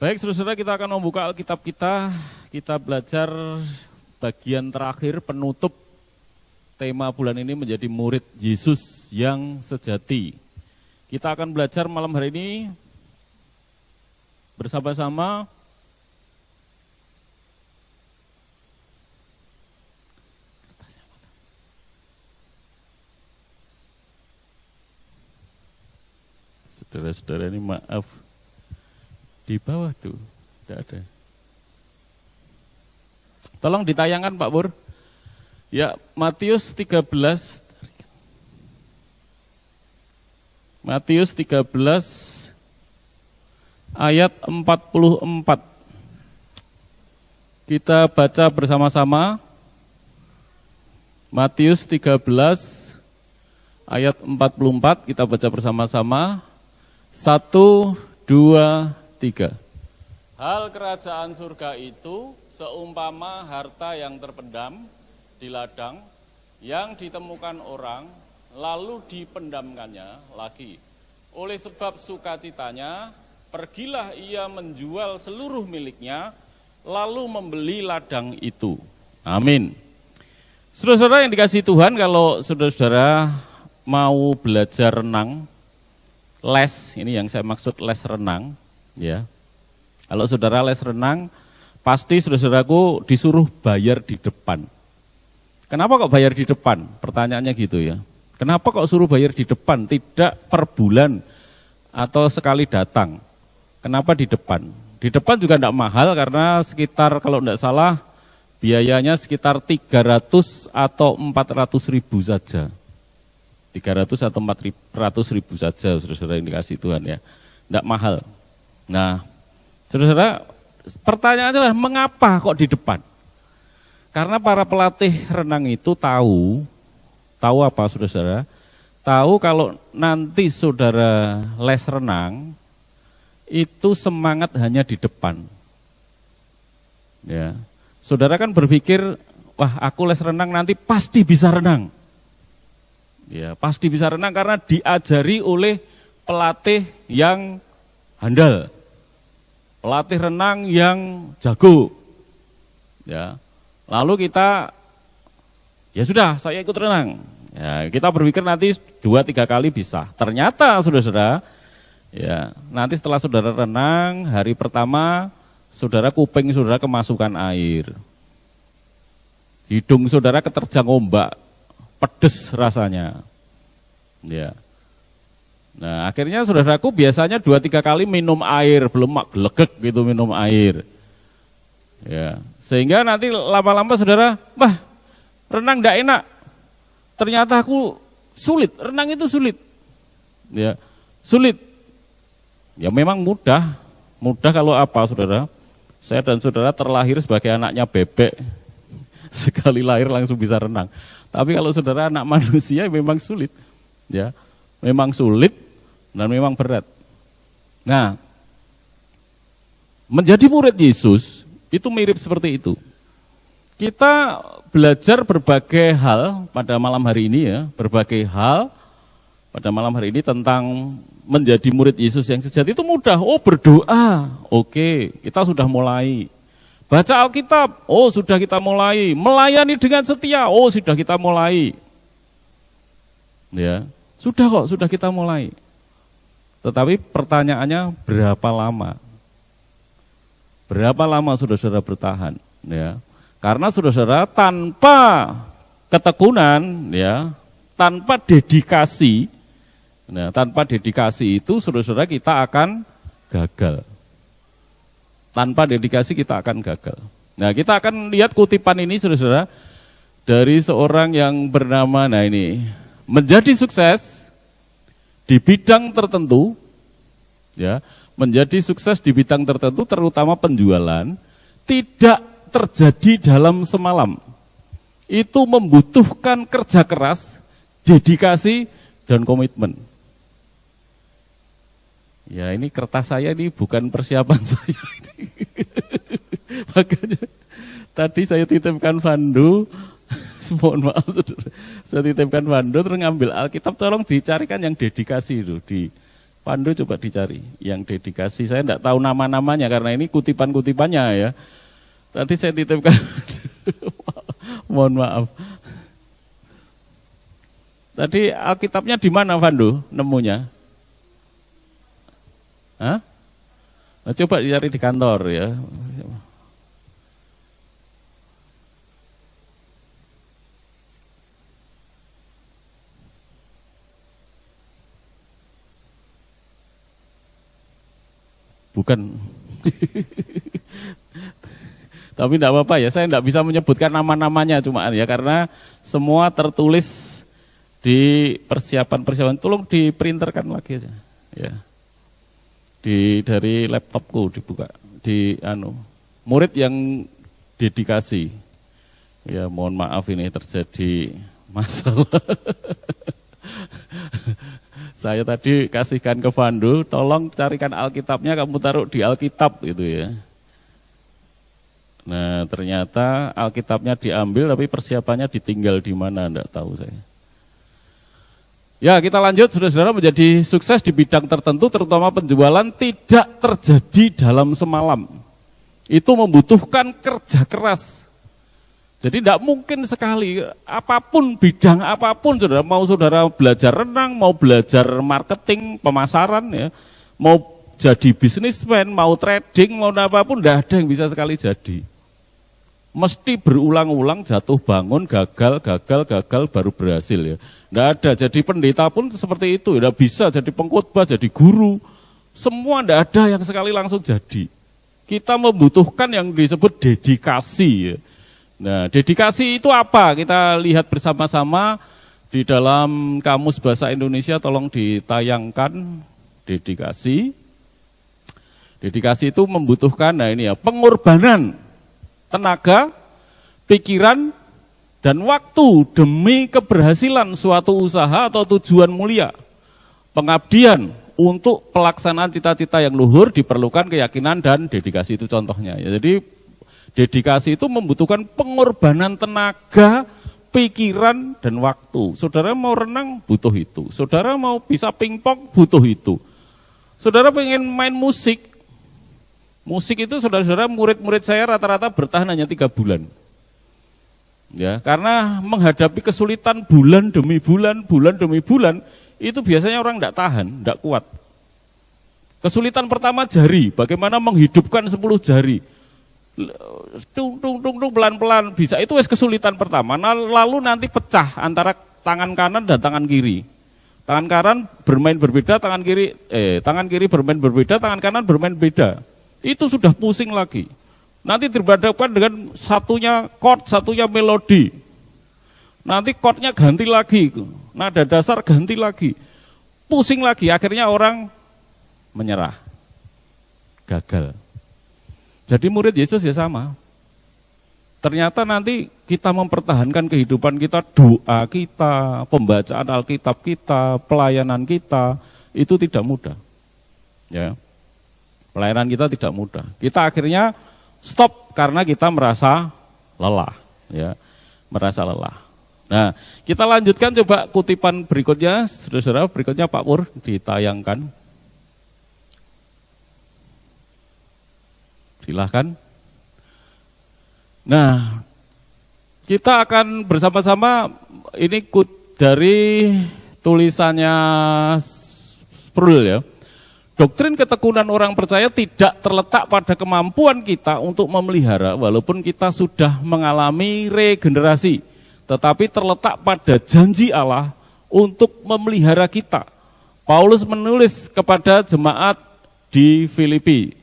Baik, saudara, kita akan membuka Alkitab kita. Kita belajar bagian terakhir penutup tema bulan ini menjadi murid Yesus yang sejati. Kita akan belajar malam hari ini bersama-sama saudara-saudara ini maaf, di bawah tuh, tidak ada. Tolong ditayangkan Pak Pur. Ya, Matius 13. Matius 13 ayat 44. Kita baca bersama-sama. Matius 13 ayat 44, kita baca bersama-sama. 1, 2, 3. Hal kerajaan surga itu seumpama harta yang terpendam di ladang yang ditemukan orang lalu dipendamkannya lagi. Oleh sebab sukacitanya, pergilah ia menjual seluruh miliknya lalu membeli ladang itu. Amin. Saudara-saudara yang dikasihi Tuhan, kalau saudara-saudara mau belajar renang, les, ini yang saya maksud les renang, ya. Kalau saudara les renang, pasti saudara-saudaraku disuruh bayar di depan. Kenapa kok bayar di depan? Pertanyaannya gitu ya. Kenapa kok suruh bayar di depan, tidak per bulan atau sekali datang? Kenapa di depan? Di depan juga tidak mahal karena sekitar, kalau tidak salah, biayanya sekitar 300 atau 400 ribu saja. 300 atau 400 ribu saja, saudara-saudara yang dikasih Tuhan ya. Tidak mahal. Nah, saudara-saudara, pertanyaannya adalah mengapa kok di depan? Karena para pelatih renang itu tahu apa saudara-saudara? Tahu kalau nanti saudara les renang, itu semangat hanya di depan. Ya. Saudara kan berpikir, wah aku les renang nanti pasti bisa renang. Ya, pasti bisa renang karena diajari oleh pelatih yang handal. Pelatih renang yang jago. Ya. Lalu kita, ya sudah, saya ikut renang. Ya, kita berpikir nanti 2-3 kali bisa. Ternyata saudara-saudara, ya, nanti setelah saudara renang, hari pertama saudara kuping saudara kemasukan air. Hidung saudara keterjang ombak, pedes rasanya. Ya. Nah, akhirnya saudaraku biasanya 2-3 kali minum air, belum gelegek gitu minum air. Ya, sehingga nanti lama-lama saudara, wah, renang enggak enak. Ternyata aku sulit, renang itu sulit. Ya, sulit. Ya memang mudah. Mudah kalau apa, saudara? Saya dan saudara terlahir sebagai anaknya bebek. Sekali lahir langsung bisa renang. Tapi kalau saudara anak manusia memang sulit. Ya, memang sulit dan memang berat. Nah, menjadi murid Yesus itu mirip seperti itu. Kita belajar berbagai hal pada malam hari ini ya, berbagai hal pada malam hari ini tentang menjadi murid Yesus yang sejati itu mudah. Oh, berdoa, oke, kita sudah mulai. Baca Alkitab, oh sudah kita mulai. Melayani dengan setia, oh sudah kita mulai. Ya, sudah kita mulai. Tetapi pertanyaannya berapa lama? Berapa lama saudara-saudara bertahan? Ya, karena saudara-saudara tanpa ketekunan, ya, tanpa dedikasi, nah, tanpa dedikasi itu saudara-saudara kita akan gagal. Tanpa dedikasi kita akan gagal. Nah, kita akan lihat kutipan ini saudara-saudara dari seorang yang bernama, nah ini, menjadi sukses di bidang tertentu, ya, menjadi sukses di bidang tertentu terutama penjualan tidak terjadi dalam semalam. Itu membutuhkan kerja keras, dedikasi, dan komitmen. Ya ini kertas saya ini bukan persiapan saya. Makanya tadi saya titipkan Vandu, mohon maaf saudara, saya titipkan Vandu terus ngambil Alkitab, tolong dicarikan yang dedikasi itu di Pandu coba dicari yang dedikasi. Saya enggak tahu nama-namanya karena ini kutipan-kutipannya ya. Tadi saya titipkan. Mohon maaf. Tadi Alkitabnya di mana, Pandu? Nemunya? Hah? Nah, coba dicari di kantor ya. Bukan. Tapi tidak apa-apa ya, saya tidak bisa menyebutkan nama-namanya cuma ya karena semua tertulis di persiapan-persiapan. Tolong diprinterkan lagi aja. Ya. Dari laptopku dibuka. Murid yang dedikasi. Ya, mohon maaf ini terjadi masalah. Saya tadi kasihkan ke Pandu, tolong carikan Alkitabnya, kamu taruh di Alkitab gitu ya. Nah ternyata Alkitabnya diambil tapi persiapannya ditinggal di mana, enggak tahu saya. Ya kita lanjut, saudara-saudara, menjadi sukses di bidang tertentu terutama penjualan tidak terjadi dalam semalam. Itu membutuhkan kerja keras. Jadi tidak mungkin sekali, apapun bidang apapun, saudara belajar renang, mau belajar marketing, pemasaran, ya, mau jadi bisnismen, mau trading, mau apapun, tidak ada yang bisa sekali jadi. Mesti berulang-ulang jatuh bangun, gagal, baru berhasil ya. Tidak ada, jadi pendeta pun seperti itu, tidak bisa jadi pengkhotbah, jadi guru, semua tidak ada yang sekali langsung jadi. Kita membutuhkan yang disebut dedikasi ya. Nah, dedikasi itu apa? Kita lihat bersama-sama di dalam Kamus Bahasa Indonesia, tolong ditayangkan dedikasi. Dedikasi itu membutuhkan, nah ini ya, pengorbanan tenaga, pikiran, dan waktu demi keberhasilan suatu usaha atau tujuan mulia. Pengabdian untuk pelaksanaan cita-cita yang luhur diperlukan keyakinan dan dedikasi itu contohnya. Ya, jadi dedikasi itu membutuhkan pengorbanan tenaga, pikiran, dan waktu. Saudara mau renang, butuh itu. Saudara mau bisa pingpong, butuh itu. Saudara pengen main musik. Musik itu saudara-saudara, murid-murid saya rata-rata bertahan hanya 3 bulan. Ya, karena menghadapi kesulitan bulan demi bulan demi bulan, itu biasanya orang tidak tahan, tidak kuat. Kesulitan pertama jari, bagaimana menghidupkan 10 jari. Tung pelan-pelan bisa, itu kesulitan pertama. Nah, lalu nanti pecah antara tangan kanan dan tangan kiri. Tangan kanan bermain berbeda, tangan kiri bermain berbeda, tangan kanan bermain beda. Itu sudah pusing lagi. Nanti diberhadapkan dengan satunya chord, satunya melodi. Nanti chordnya ganti lagi, nada dasar ganti lagi. Pusing lagi, akhirnya orang menyerah. Gagal. Jadi murid Yesus ya sama. Ternyata nanti kita mempertahankan kehidupan kita, doa kita, pembacaan Alkitab kita, pelayanan kita, itu tidak mudah. Ya. Pelayanan kita tidak mudah. Kita akhirnya stop karena kita merasa lelah. Ya. Merasa lelah. Nah, kita lanjutkan coba kutipan berikutnya, saudara-saudara, berikutnya Pak Pur ditayangkan. Silahkan. Nah, kita akan bersama-sama ini dari tulisannya Sproul ya. Doktrin ketekunan orang percaya tidak terletak pada kemampuan kita untuk memelihara walaupun kita sudah mengalami regenerasi, tetapi terletak pada janji Allah untuk memelihara kita. Paulus menulis kepada jemaat di Filipi.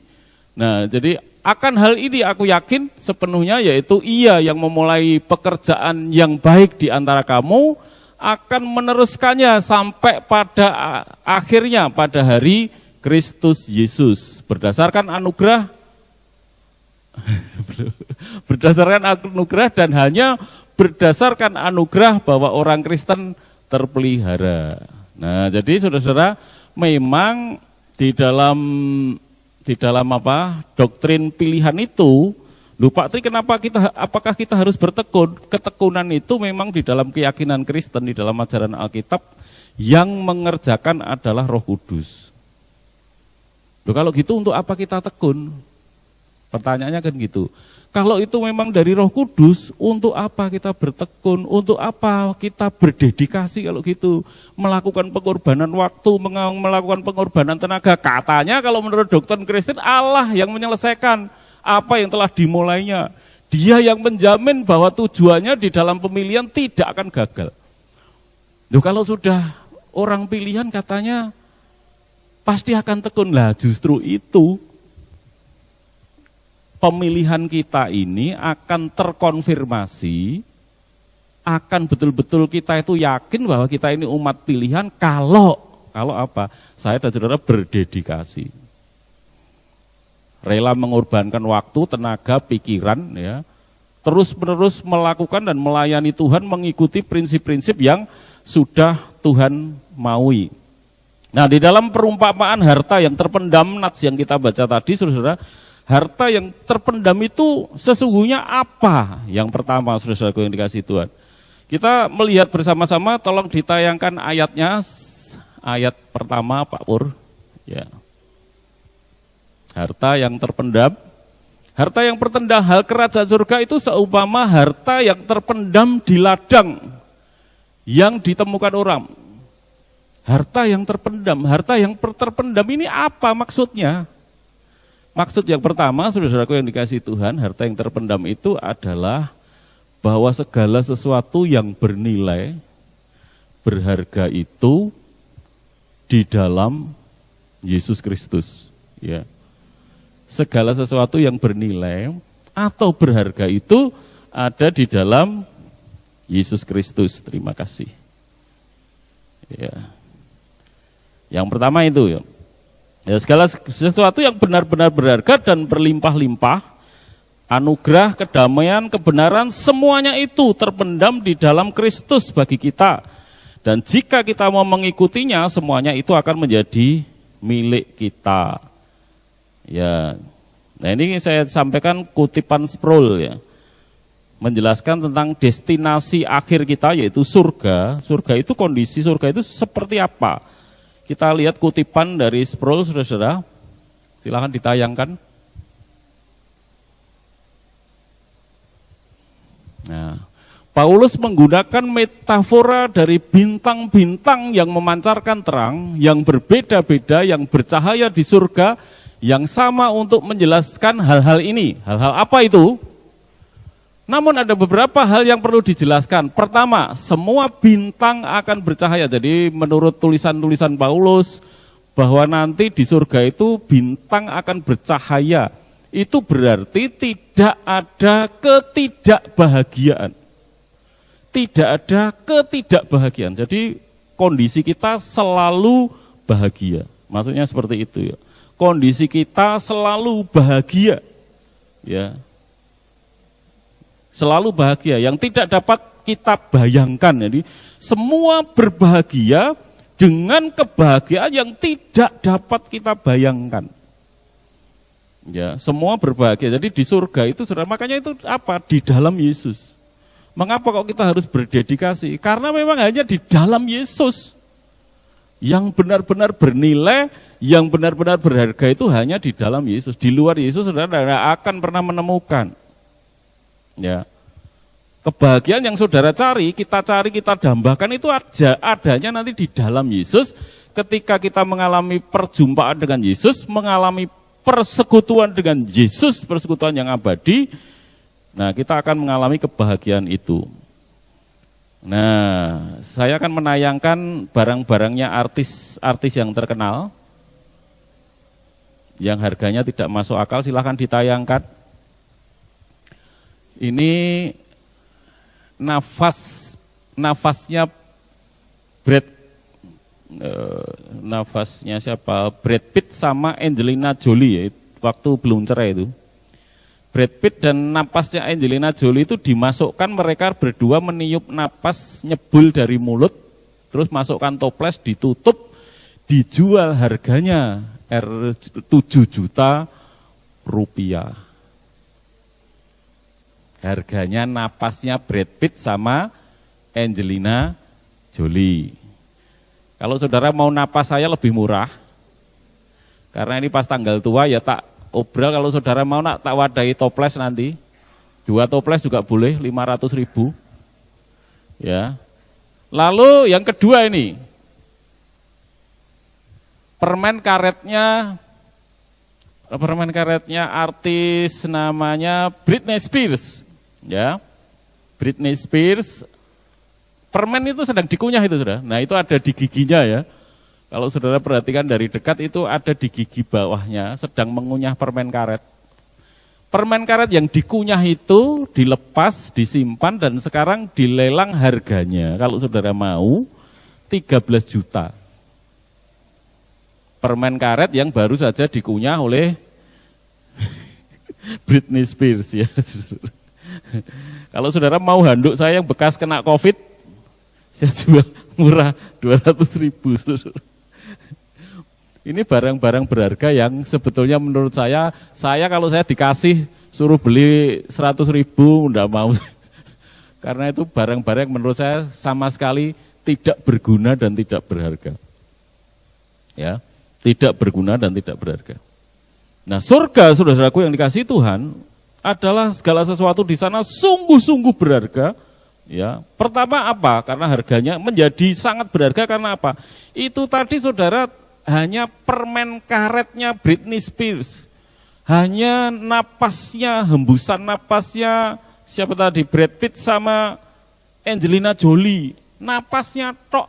Nah, jadi akan hal ini aku yakin sepenuhnya, yaitu Ia yang memulai pekerjaan yang baik di antara kamu akan meneruskannya sampai pada akhirnya pada hari Kristus Yesus. Berdasarkan anugerah dan hanya berdasarkan anugerah bahwa orang Kristen terpelihara. Nah, jadi saudara-saudara, memang di dalam doktrin pilihan itu, Pak Tri, apakah kita harus bertekun? Ketekunan itu memang di dalam keyakinan Kristen, di dalam ajaran Alkitab, yang mengerjakan adalah Roh Kudus. Loh kalau gitu untuk apa kita tekun? Pertanyaannya kan gitu. Kalau itu memang dari Roh Kudus, untuk apa kita bertekun? Untuk apa kita berdedikasi kalau gitu? Melakukan pengorbanan waktu, melakukan pengorbanan tenaga. Katanya kalau menurut doktrin Kristen, Allah yang menyelesaikan apa yang telah dimulainya. Dia yang menjamin bahwa tujuannya di dalam pemilihan tidak akan gagal. Loh kalau sudah orang pilihan katanya pasti akan tekun. Lah justru itu. Pemilihan kita ini akan terkonfirmasi, akan betul-betul kita itu yakin bahwa kita ini umat pilihan kalau apa? Saya dan saudara berdedikasi. Rela mengorbankan waktu, tenaga, pikiran, ya. Terus-menerus melakukan dan melayani Tuhan mengikuti prinsip-prinsip yang sudah Tuhan maui. Nah, di dalam perumpamaan harta yang terpendam nats yang kita baca tadi, saudara, harta yang terpendam itu sesungguhnya apa? Yang pertama, saudara-saudaraku yang dikasihi Tuhan. Kita melihat bersama-sama, tolong ditayangkan ayatnya, ayat pertama Pak Pur. Ya. Harta yang terpendam. Harta yang terpendam, hal kerajaan surga itu seumpama harta yang terpendam di ladang yang ditemukan orang. Harta yang terpendam ini apa maksudnya? Maksud yang pertama, saudara-saudaraku yang dikasihi Tuhan, harta yang terpendam itu adalah bahwa segala sesuatu yang bernilai, berharga itu di dalam Yesus Kristus. Ya. Segala sesuatu yang bernilai atau berharga itu ada di dalam Yesus Kristus. Terima kasih. Ya. Yang pertama itu ya. Ya, segala sesuatu yang benar-benar berharga dan berlimpah-limpah, anugerah, kedamaian, kebenaran, semuanya itu terpendam di dalam Kristus bagi kita. Dan jika kita mau mengikutinya, semuanya itu akan menjadi milik kita. Ya, nah ini saya sampaikan kutipan Sproul ya, menjelaskan tentang destinasi akhir kita yaitu surga. Surga itu kondisi surga itu seperti apa? Kita lihat kutipan dari Sproul, saudara-saudara. Silakan ditayangkan. Nah, Paulus menggunakan metafora dari bintang-bintang yang memancarkan terang, yang berbeda-beda, yang bercahaya di surga, yang sama untuk menjelaskan hal-hal ini. Hal-hal apa itu? Namun ada beberapa hal yang perlu dijelaskan. Pertama, semua bintang akan bercahaya. Jadi menurut tulisan-tulisan Paulus, bahwa nanti di surga itu bintang akan bercahaya. Itu berarti tidak ada ketidakbahagiaan. Tidak ada ketidakbahagiaan. Jadi kondisi kita selalu bahagia. Maksudnya seperti itu ya. Kondisi kita selalu bahagia. Ya. Selalu bahagia, yang tidak dapat kita bayangkan. Jadi semua berbahagia dengan kebahagiaan yang tidak dapat kita bayangkan. Ya, semua berbahagia. Jadi di surga itu, saudara, makanya itu apa? Di dalam Yesus. Mengapa kok kita harus berdedikasi? Karena memang hanya di dalam Yesus yang benar-benar bernilai, yang benar-benar berharga itu hanya di dalam Yesus. Di luar Yesus, saudara, tidak akan pernah menemukan. Ya, kebahagiaan yang saudara cari, kita dambakan itu adanya nanti di dalam Yesus. Ketika kita mengalami perjumpaan dengan Yesus, mengalami persekutuan dengan Yesus, persekutuan yang abadi, nah kita akan mengalami kebahagiaan itu. Nah, saya akan menayangkan barang-barangnya artis-artis yang terkenal, yang harganya tidak masuk akal, silahkan ditayangkan. Ini nafasnya Brad Pitt sama Angelina Jolie ya, waktu belum cerai itu. Brad Pitt dan napasnya Angelina Jolie itu dimasukkan, mereka berdua meniup napas, nyebul dari mulut, terus masukkan toples, ditutup, dijual, harganya 7 juta rupiah. Harganya napasnya Brad Pitt sama Angelina Jolie. Kalau saudara mau napas saya lebih murah, Karena ini pas tanggal tua ya tak obral, kalau saudara mau nak tak wadahi toples nanti. 2 toples juga boleh, 500.000. Ya. Lalu yang kedua ini, permen karetnya artis namanya Britney Spears. Ya. Britney Spears, permen itu sedang dikunyah itu sudah. Nah itu ada di giginya ya. Kalau saudara perhatikan dari dekat itu ada di gigi bawahnya sedang mengunyah permen karet. Permen karet yang dikunyah itu dilepas, disimpan dan sekarang dilelang harganya. Kalau saudara mau 13 juta. Permen karet yang baru saja dikunyah oleh Britney Spears ya. Kalau saudara mau handuk saya yang bekas kena COVID, saya jual murah 200.000. Ini barang-barang berharga yang sebetulnya menurut saya kalau saya dikasih suruh beli 100.000 enggak mau. Karena itu barang-barang menurut saya sama sekali tidak berguna dan tidak berharga. Ya, tidak berguna dan tidak berharga. Nah, surga saudara-saudaraku yang dikasihi Tuhan adalah segala sesuatu di sana sungguh-sungguh berharga. Ya, pertama apa? Karena harganya menjadi sangat berharga karena apa? Itu tadi saudara hanya permen karetnya Britney Spears, hanya napasnya, hembusan napasnya siapa tadi, Brad Pitt sama Angelina Jolie, napasnya tok.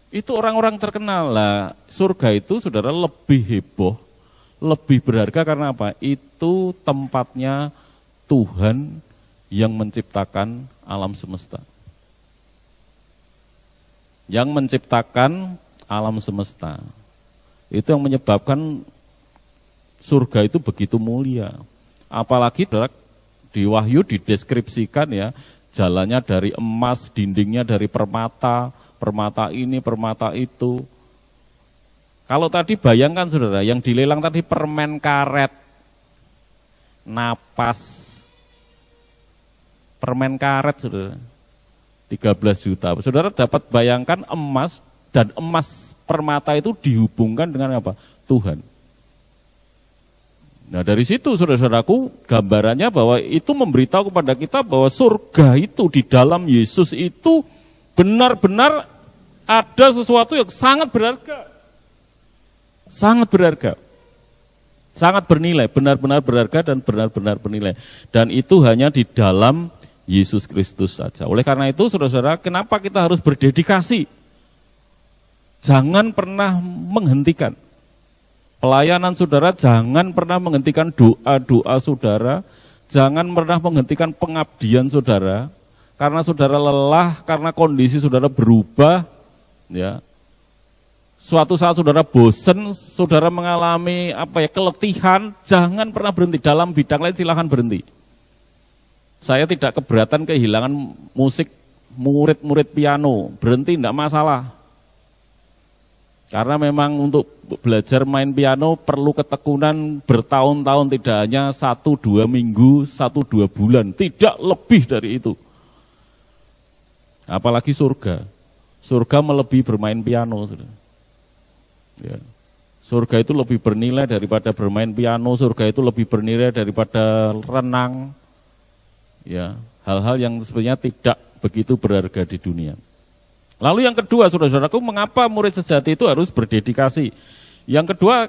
Itu orang-orang terkenal lah. Surga itu saudara lebih heboh, lebih berharga karena apa? Itu tempatnya Tuhan yang menciptakan alam semesta. Yang menciptakan alam semesta. Itu yang menyebabkan surga itu begitu mulia. Apalagi di Wahyu dideskripsikan ya, jalannya dari emas, dindingnya dari permata, permata ini, permata itu. Kalau tadi bayangkan saudara, yang dilelang tadi permen karet, napas, permen karet saudara, 13 juta. Saudara dapat bayangkan emas, dan emas permata itu dihubungkan dengan apa? Tuhan. Nah dari situ saudara-saudaraku gambarannya bahwa itu memberitahu kepada kita bahwa surga itu di dalam Yesus itu benar-benar ada sesuatu yang sangat berharga. Sangat berharga. Sangat bernilai, benar-benar berharga dan benar-benar bernilai. Dan itu hanya di dalam Yesus Kristus saja. Oleh karena itu saudara-saudara, kenapa kita harus berdedikasi? Jangan pernah menghentikan pelayanan saudara, jangan pernah menghentikan doa-doa saudara, jangan pernah menghentikan pengabdian saudara, karena saudara lelah, karena kondisi saudara berubah, ya. Suatu saat saudara bosan, saudara mengalami keletihan, jangan pernah berhenti. Dalam bidang lain silahkan berhenti. Saya tidak keberatan kehilangan musik murid-murid piano, berhenti tidak masalah. Karena memang untuk belajar main piano perlu ketekunan bertahun-tahun, tidak hanya 1-2 minggu, 1-2 bulan, tidak lebih dari itu. Apalagi surga. Surga melebihi bermain piano. Ya. Surga itu lebih bernilai daripada bermain piano, surga itu lebih bernilai daripada renang. Ya, hal-hal yang sebenarnya tidak begitu berharga di dunia. Lalu yang kedua, saudara-saudaraku, mengapa murid sejati itu harus berdedikasi? Yang kedua,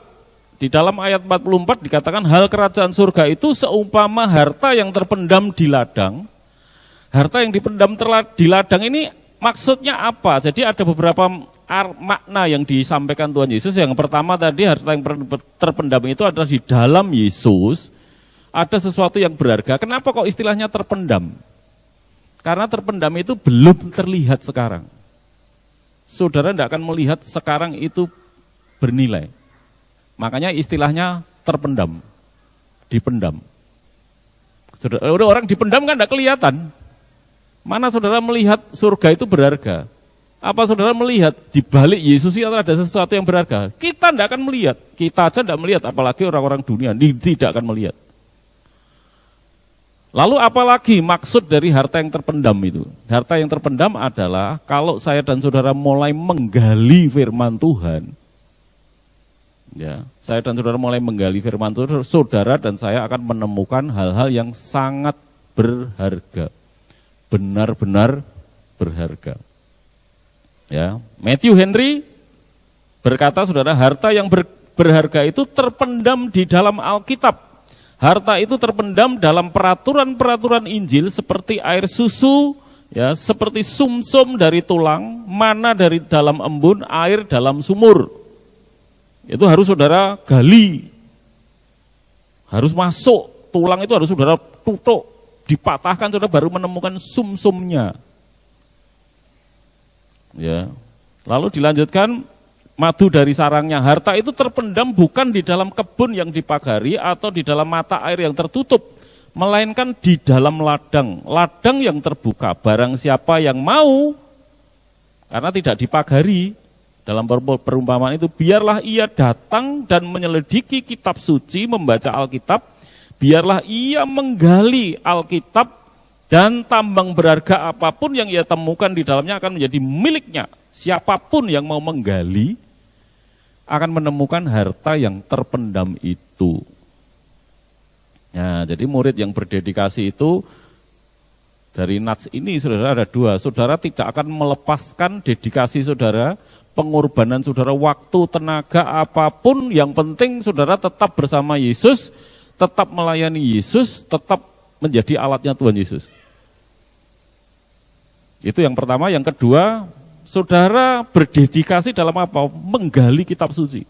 di dalam ayat 44 dikatakan hal kerajaan surga itu seumpama harta yang terpendam di ladang. Harta yang dipendam di ladang ini maksudnya apa? Jadi ada beberapa makna yang disampaikan Tuhan Yesus. Yang pertama tadi harta yang terpendam itu adalah di dalam Yesus ada sesuatu yang berharga. Kenapa kok istilahnya terpendam? Karena terpendam itu belum terlihat sekarang. Saudara tidak akan melihat sekarang itu bernilai. Makanya istilahnya terpendam, dipendam. Saudara, orang dipendam kan tidak kelihatan. Mana saudara melihat surga itu berharga? Apa saudara melihat di balik Yesus itu ada sesuatu yang berharga? Kita tidak akan melihat, kita aja tidak melihat, apalagi orang-orang dunia tidak akan melihat. Lalu apalagi maksud dari harta yang terpendam itu? Harta yang terpendam adalah kalau saya dan saudara mulai menggali firman Tuhan, Ya, saya dan saudara mulai menggali firman Tuhan, saudara dan saya akan menemukan hal-hal yang sangat berharga. Benar-benar berharga. Ya, Matthew Henry berkata, saudara, harta yang berharga itu terpendam di dalam Alkitab. Harta itu terpendam dalam peraturan-peraturan Injil seperti air susu, ya, seperti sumsum dari tulang, mana dari dalam embun, air dalam sumur. Itu harus saudara gali, harus masuk, tulang itu harus saudara tutuk, dipatahkan, saudara baru menemukan sumsumnya. Ya. Lalu dilanjutkan, madu dari sarangnya. Harta itu terpendam bukan di dalam kebun yang dipagari atau di dalam mata air yang tertutup, melainkan di dalam ladang, ladang yang terbuka. Barang siapa yang mau, karena tidak dipagari, dalam perumpamaan itu, biarlah ia datang dan menyelidiki kitab suci, membaca Alkitab, biarlah ia menggali Alkitab, dan tambang berharga apapun yang ia temukan di dalamnya akan menjadi miliknya. Siapapun yang mau menggali akan menemukan harta yang terpendam itu. Nah, jadi murid yang berdedikasi itu dari nats ini, saudara, ada dua. Saudara tidak akan melepaskan dedikasi saudara, pengorbanan saudara, waktu, tenaga, apapun, yang penting saudara tetap bersama Yesus, tetap melayani Yesus, tetap menjadi alatnya Tuhan Yesus. Itu yang pertama. Yang kedua, saudara berdedikasi dalam apa? Menggali kitab suci.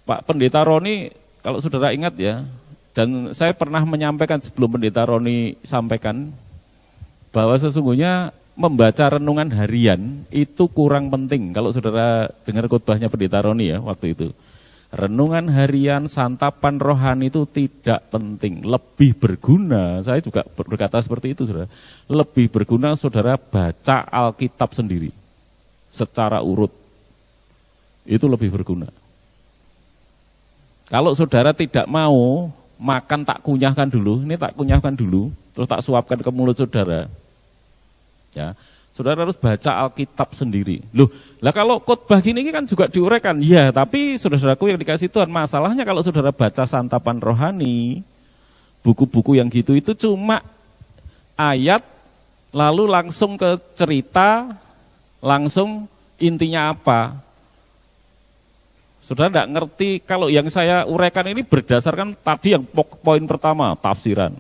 Pak Pendeta Roni, kalau saudara ingat ya, dan saya pernah menyampaikan sebelum Pendeta Roni sampaikan, bahwa sesungguhnya membaca renungan harian itu kurang penting. Kalau saudara dengar khotbahnya Pendeta Roni ya waktu itu, renungan harian, santapan rohani itu tidak penting. Lebih berguna, saya juga berkata seperti itu, saudara. Lebih berguna saudara baca Alkitab sendiri secara urut. Itu lebih berguna. Kalau saudara tidak mau makan, tak kunyahkan dulu, ini tak kunyahkan dulu, terus tak suapkan ke mulut saudara. Ya, saudara harus baca Alkitab sendiri. Loh, lah kalau khotbah gini kan juga diuraikan. Ya, tapi saudara-saudaraku yang dikasih Tuhan, masalahnya kalau saudara baca santapan rohani, buku-buku yang gitu itu cuma ayat, lalu langsung ke cerita, langsung intinya apa. Saudara tidak ngerti. Kalau yang saya uraikan ini berdasarkan tadi yang poin pertama, tafsiran.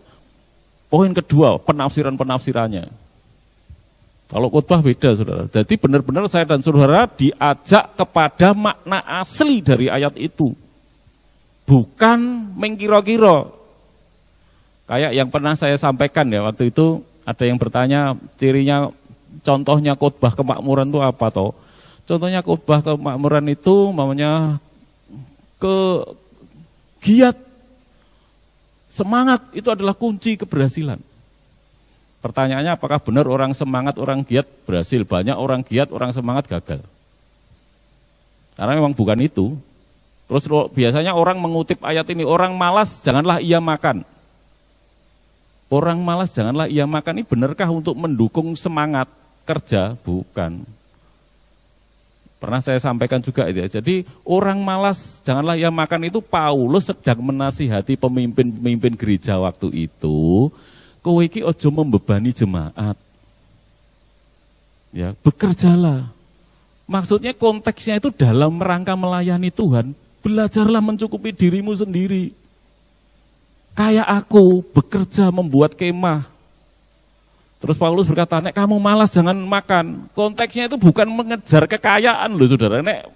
Poin kedua, penafsiran-penafsirannya. Kalau khotbah beda, saudara. Jadi benar-benar saya dan saudara diajak kepada makna asli dari ayat itu. Bukan mengkira-kira. Kayak yang pernah saya sampaikan ya, waktu itu ada yang bertanya cirinya, contohnya khotbah kemakmuran itu apa toh? Contohnya khotbah kemakmuran itu namanya giat, semangat, itu adalah kunci keberhasilan. Pertanyaannya, apakah benar orang semangat, orang giat berhasil? Banyak orang giat, orang semangat gagal. Karena memang bukan itu. Terus biasanya orang mengutip ayat ini, orang malas janganlah ia makan. Orang malas janganlah ia makan, ini benarkah untuk mendukung semangat kerja? Bukan. Pernah saya sampaikan juga itu ya. Jadi orang malas janganlah ia makan itu Paulus sedang menasihati pemimpin-pemimpin gereja waktu itu. Kowe iki ojo membebani jemaat. Ya, bekerjalah. Maksudnya konteksnya itu dalam rangka melayani Tuhan, belajarlah mencukupi dirimu sendiri. Kayak aku bekerja membuat kemah. Terus Paulus berkata, nek kamu malas jangan makan. Konteksnya itu bukan mengejar kekayaan loh saudara. Nek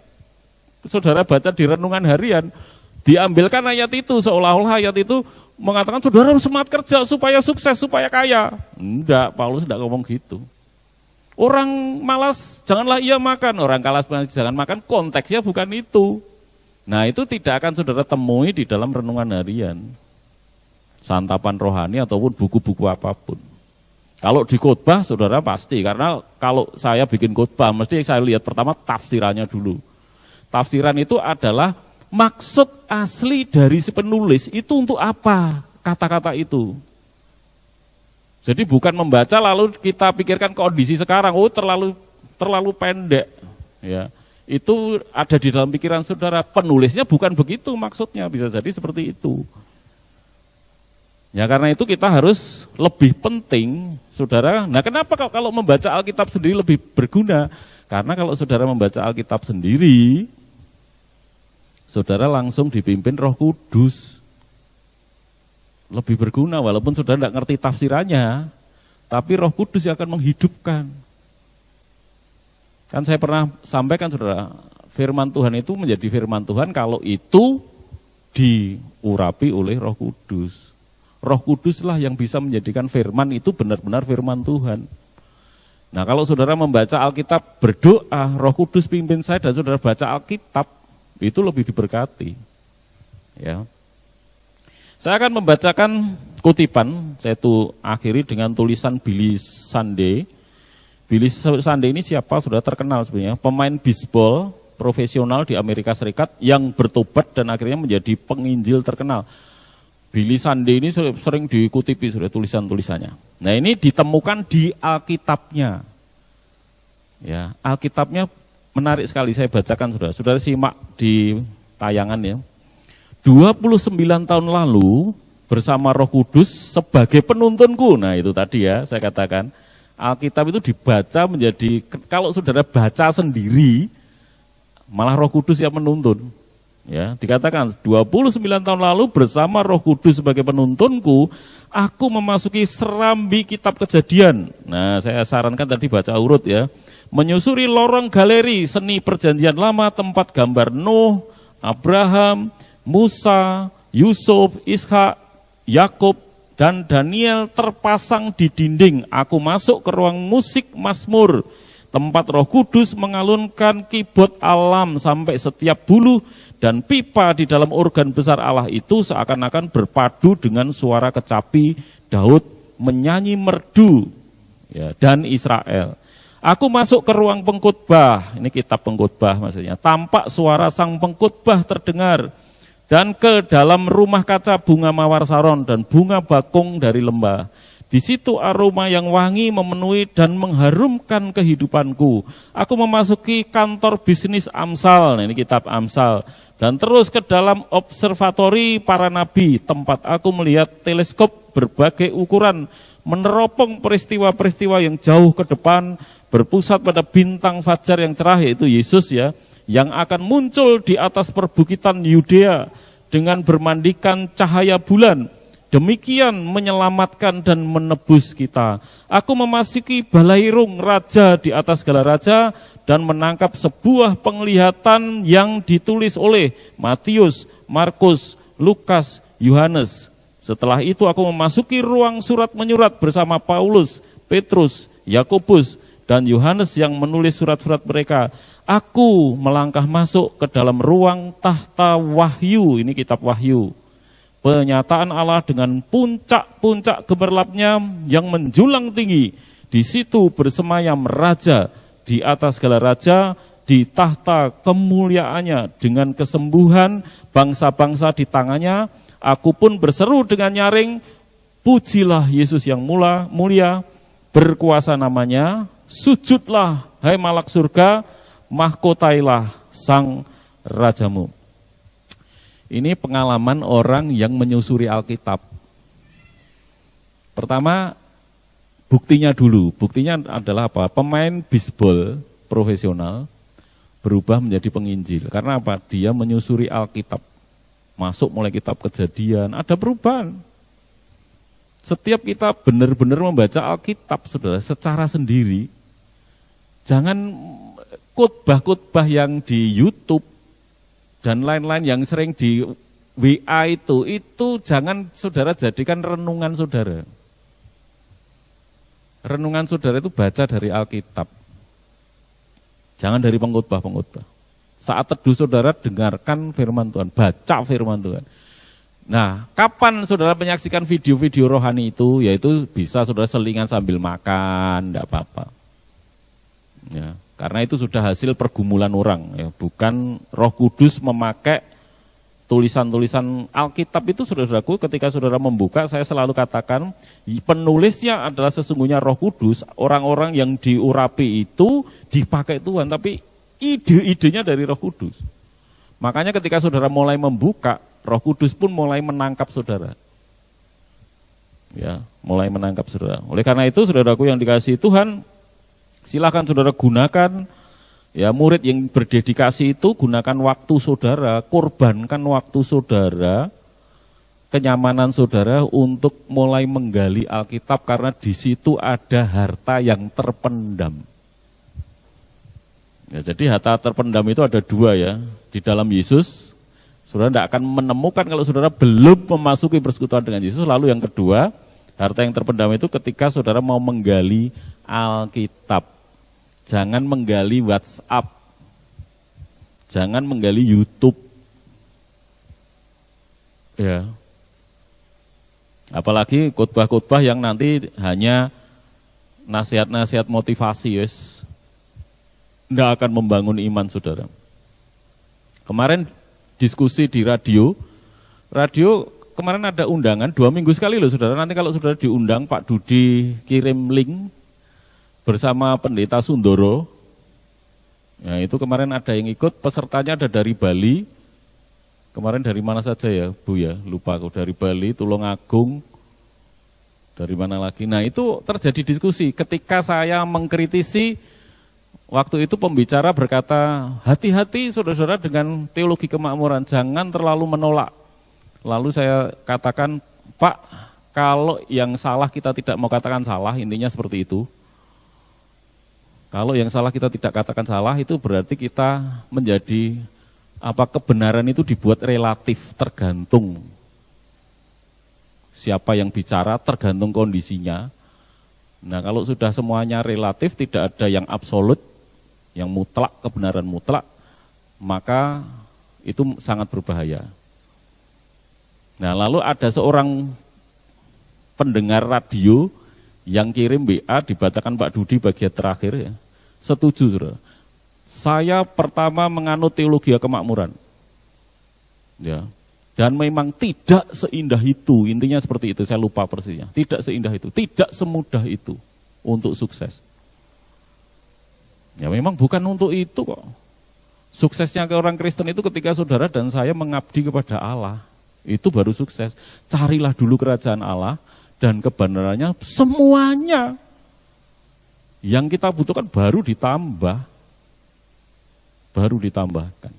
saudara baca di renungan harian, diambilkan ayat itu seolah-olah ayat itu mengatakan saudara harus semangat kerja supaya sukses, supaya kaya. Enggak, Paulus tidak ngomong gitu. Orang malas janganlah ia makan, orang kalas jangan makan, konteksnya bukan itu. Nah itu tidak akan saudara temui di dalam renungan harian, santapan rohani ataupun buku-buku apapun. Kalau di khotbah saudara pasti, karena kalau saya bikin khotbah mesti saya lihat pertama tafsirannya dulu. Tafsiran itu adalah maksud asli dari si penulis itu untuk apa kata-kata itu. Jadi bukan membaca lalu kita pikirkan kondisi sekarang, oh terlalu pendek. Ya, itu ada di dalam pikiran saudara. Penulisnya bukan begitu maksudnya, bisa jadi seperti itu. Ya karena itu kita harus lebih penting, saudara. Nah kenapa kalau membaca Alkitab sendiri lebih berguna? Karena kalau saudara membaca Alkitab sendiri, saudara langsung dipimpin Roh Kudus. Lebih berguna walaupun saudara tidak ngerti tafsirannya, tapi Roh Kudus yang akan menghidupkan. Kan saya pernah sampaikan saudara, firman Tuhan itu menjadi firman Tuhan kalau itu diurapi oleh Roh Kudus. Roh Kuduslah yang bisa menjadikan firman itu benar-benar firman Tuhan. Nah kalau saudara membaca Alkitab berdoa, Roh Kudus pimpin saya dan saudara baca Alkitab, itu lebih diberkati. Ya. Saya akan membacakan kutipan, saya itu akhiri dengan tulisan Billy Sunday. Billy Sunday ini siapa? Sudah terkenal sebenarnya, pemain bisbol profesional di Amerika Serikat yang bertobat dan akhirnya menjadi penginjil terkenal. Billy Sunday ini sering dikutipi sudah tulisan-tulisannya. Nah ini ditemukan di Alkitabnya. Ya, Alkitabnya menarik sekali, saya bacakan saudara. Saudara simak di tayangan ya. 29 tahun lalu bersama Roh Kudus sebagai penuntunku. Nah itu tadi ya saya katakan. Alkitab itu dibaca menjadi, kalau saudara baca sendiri, malah Roh Kudus yang menuntun. Ya, dikatakan 29 tahun lalu bersama Roh Kudus sebagai penuntunku, aku memasuki serambi kitab Kejadian. Nah, saya sarankan tadi baca urut ya. Menyusuri lorong galeri seni perjanjian lama, tempat gambar Nuh, Abraham, Musa, Yusuf, Ishak, Yakub, dan Daniel terpasang di dinding. Aku masuk ke ruang musik Mazmur, tempat Roh Kudus mengalunkan keyboard alam sampai setiap bulu dan pipa di dalam organ besar Allah itu seakan-akan berpadu dengan suara kecapi Daud menyanyi merdu ya, dan Israel. Aku masuk ke ruang pengkhotbah, ini kitab pengkhotbah maksudnya, tampak suara sang pengkhotbah terdengar, dan ke dalam rumah kaca bunga mawar saron dan bunga bakung dari lembah. Di situ aroma yang wangi memenuhi dan mengharumkan kehidupanku. Aku memasuki kantor bisnis Amsal, nah ini kitab Amsal, dan terus ke dalam observatori para nabi, tempat aku melihat teleskop berbagai ukuran, meneropong peristiwa-peristiwa yang jauh ke depan, berpusat pada bintang fajar yang cerah, yaitu Yesus ya, yang akan muncul di atas perbukitan Yudea dengan bermandikan cahaya bulan. Demikian menyelamatkan dan menebus kita. Aku memasuki balairung raja di atas segala raja dan menangkap sebuah penglihatan yang ditulis oleh Matius, Markus, Lukas, Yohanes. Setelah itu aku memasuki ruang surat menyurat bersama Paulus, Petrus, Yakobus, dan Yohanes yang menulis surat-surat mereka. Aku melangkah masuk ke dalam ruang tahta wahyu, ini kitab Wahyu. Penyataan Allah dengan puncak-puncak gemerlapnya yang menjulang tinggi. Di situ bersemayam raja, di atas segala raja, di tahta kemuliaannya dengan kesembuhan bangsa-bangsa di tangannya. Aku pun berseru dengan nyaring, pujilah Yesus yang mulia, berkuasa namanya, sujudlah hai malak surga, mahkotailah sang rajamu. Ini pengalaman orang yang menyusuri Alkitab. Pertama, buktinya dulu. Buktinya adalah apa? Pemain bisbol profesional berubah menjadi penginjil. Karena apa? Dia menyusuri Alkitab. Masuk mulai kitab Kejadian, ada perubahan. Setiap kita benar-benar membaca Alkitab, saudara, secara sendiri. Jangan khotbah-khotbah yang di YouTube dan lain-lain yang sering di WA itu jangan saudara jadikan renungan saudara. Renungan saudara itu baca dari Alkitab. Jangan dari pengkhotbah-pengkhotbah. Saat teduh saudara dengarkan firman Tuhan, baca firman Tuhan. Nah, kapan saudara menyaksikan video-video rohani itu? Yaitu bisa saudara selingan sambil makan, enggak apa-apa. Ya. Karena itu sudah hasil pergumulan orang, ya. Bukan Roh Kudus memakai tulisan-tulisan Alkitab itu, saudara-saudaraku, ketika saudara membuka, saya selalu katakan, penulisnya adalah sesungguhnya Roh Kudus, orang-orang yang diurapi itu dipakai Tuhan, tapi ide-idenya dari Roh Kudus. Makanya ketika saudara mulai membuka, Roh Kudus pun mulai menangkap saudara. Ya, mulai menangkap saudara. Oleh karena itu, saudaraku yang dikasihi Tuhan, silakan saudara gunakan, ya, murid yang berdedikasi itu gunakan waktu saudara, korbankan waktu saudara, kenyamanan saudara untuk mulai menggali Alkitab, karena di situ ada harta yang terpendam. Ya, jadi harta terpendam itu ada dua ya, di dalam Yesus. Saudara tidak akan menemukan kalau saudara belum memasuki persekutuan dengan Yesus. Lalu yang kedua, harta yang terpendam itu ketika saudara mau menggali Alkitab. Jangan menggali WhatsApp, jangan menggali YouTube. Ya. Apalagi khotbah-khotbah yang nanti hanya nasihat-nasihat motivasi, yes. Tidak akan membangun iman saudara. Kemarin diskusi di radio kemarin ada undangan 2 minggu sekali loh saudara. Nanti kalau saudara diundang, Pak Dudi kirim link bersama Pendeta Sundoro. Ya, itu kemarin ada yang ikut, pesertanya ada dari Bali. Kemarin dari mana saja ya Bu ya, lupa aku, dari Bali, Tulungagung, dari mana lagi. Nah itu terjadi diskusi ketika saya mengkritisi, waktu itu pembicara berkata, hati-hati saudara-saudara dengan teologi kemakmuran, jangan terlalu menolak. Lalu saya katakan, Pak, kalau yang salah kita tidak mau katakan salah, intinya seperti itu. Kalau yang salah kita tidak katakan salah, itu berarti kita menjadi, kebenaran itu dibuat relatif, tergantung. Siapa yang bicara, tergantung kondisinya. Nah kalau sudah semuanya relatif, tidak ada yang absolut, yang mutlak, kebenaran mutlak, maka itu sangat berbahaya. Nah lalu ada seorang pendengar radio yang kirim WA, dibacakan Pak Dudi bagian terakhir ya. Setuju saudara. Saya pertama menganut teologi kemakmuran. Ya. Dan memang tidak seindah itu, intinya seperti itu, saya lupa persisnya. Tidak seindah itu, tidak semudah itu untuk sukses. Ya memang bukan untuk itu kok. Suksesnya ke orang Kristen itu ketika saudara dan saya mengabdi kepada Allah. Itu baru sukses. Carilah dulu kerajaan Allah dan kebenarannya, semuanya yang kita butuhkan baru ditambah. Baru ditambahkan.